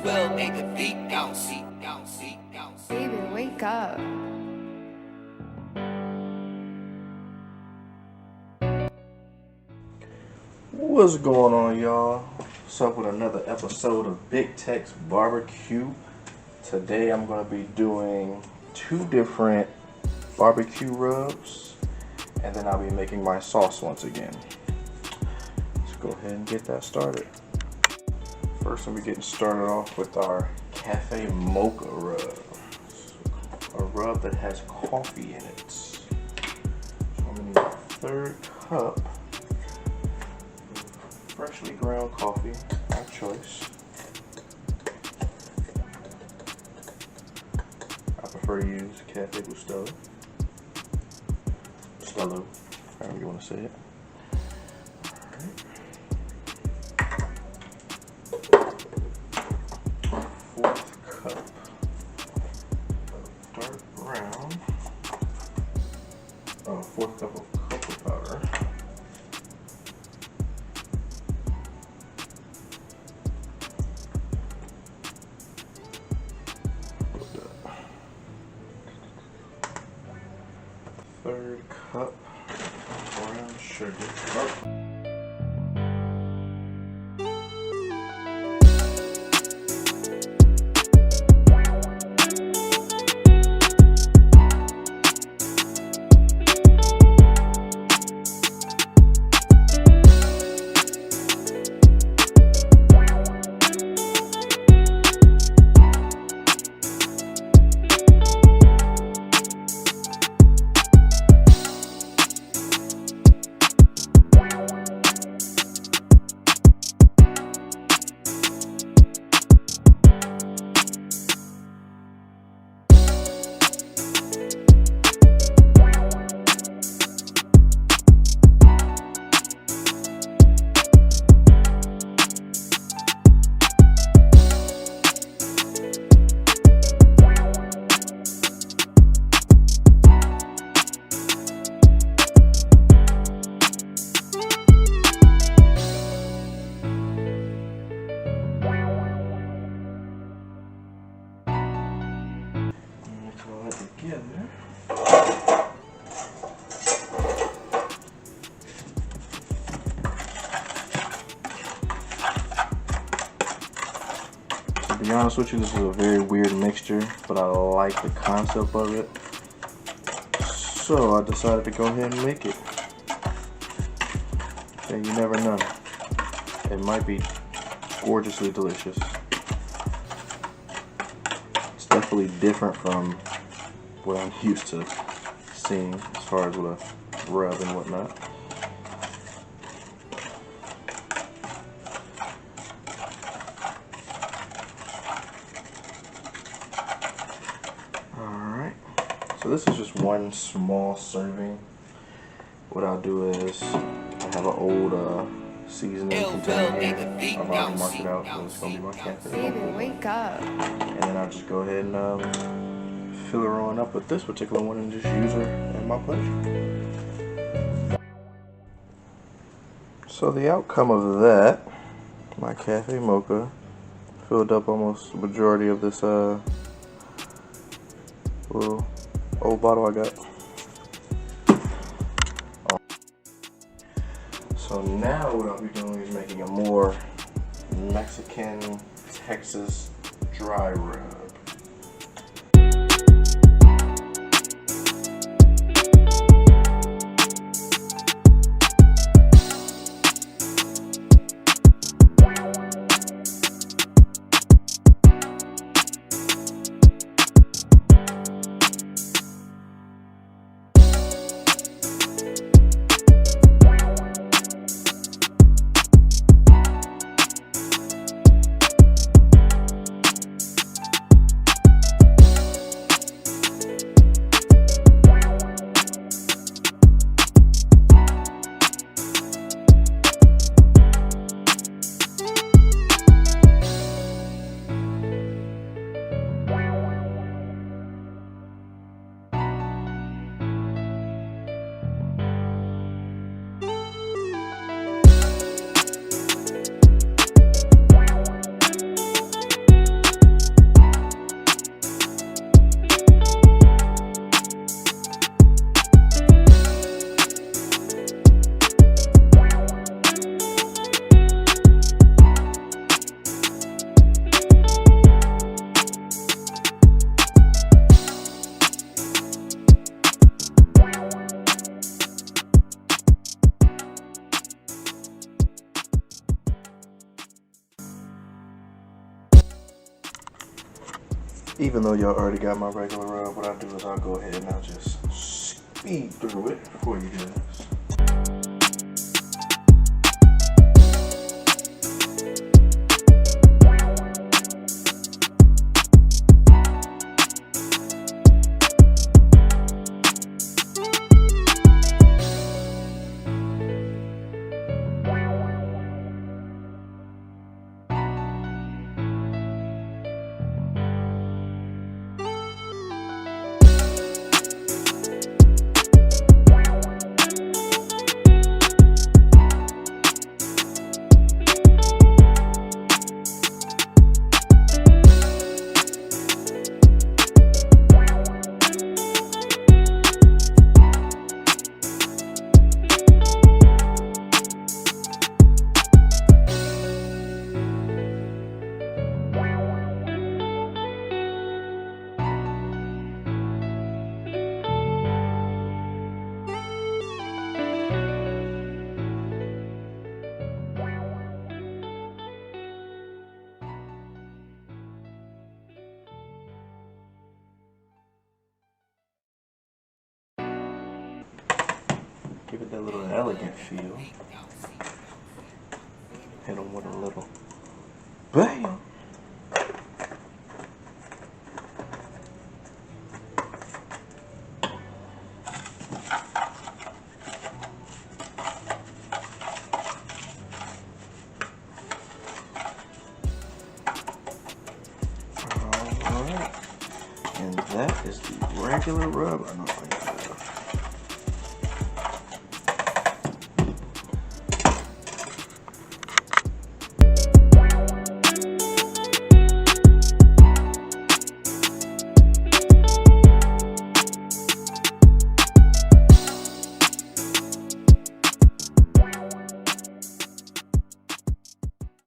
will make the beat down, see. Baby, wake up. What's going on, y'all? What's up with another episode of Big Tex Barbecue? Today I'm going to be doing 2 different barbecue rubs, and then I'll be making my sauce once again. Let's go ahead and get that started. First, I'm getting started off with our Cafe Mocha rub. A rub that has coffee in it. So I'm going to need a 1/3 cup freshly ground coffee, my choice. I prefer to use Cafe Bustelo, however you want to say it. Alright. 1/4 cup of dark brown. 1/4 cup of cocoa powder. Third cup brown sugar. Together. To be honest with you, this is a very weird mixture, but I like the concept of it, so I decided to go ahead and make it. And you never know, it might be gorgeously delicious. It's definitely different from what I'm used to seeing as far as with a rub and whatnot. Alright, so this is just one small serving. What I'll do is, I have an old seasoning container here. I've already marked it out, so it's going to be my cafe. Baby, wake up. And then I'll just go ahead and fill her on up with this particular one and just use her at my pleasure. So the outcome of that, my Cafe Mocha filled up almost the majority of this little old bottle I got. So now what I'll be doing is making a more Mexican Texas dry rub. Even though y'all already got my regular rub, what I do is I'll go ahead and I'll just speed through it for you guys. Give it that little elegant feel. Hit them with a little bam. Alright. And that is the regular rub. I know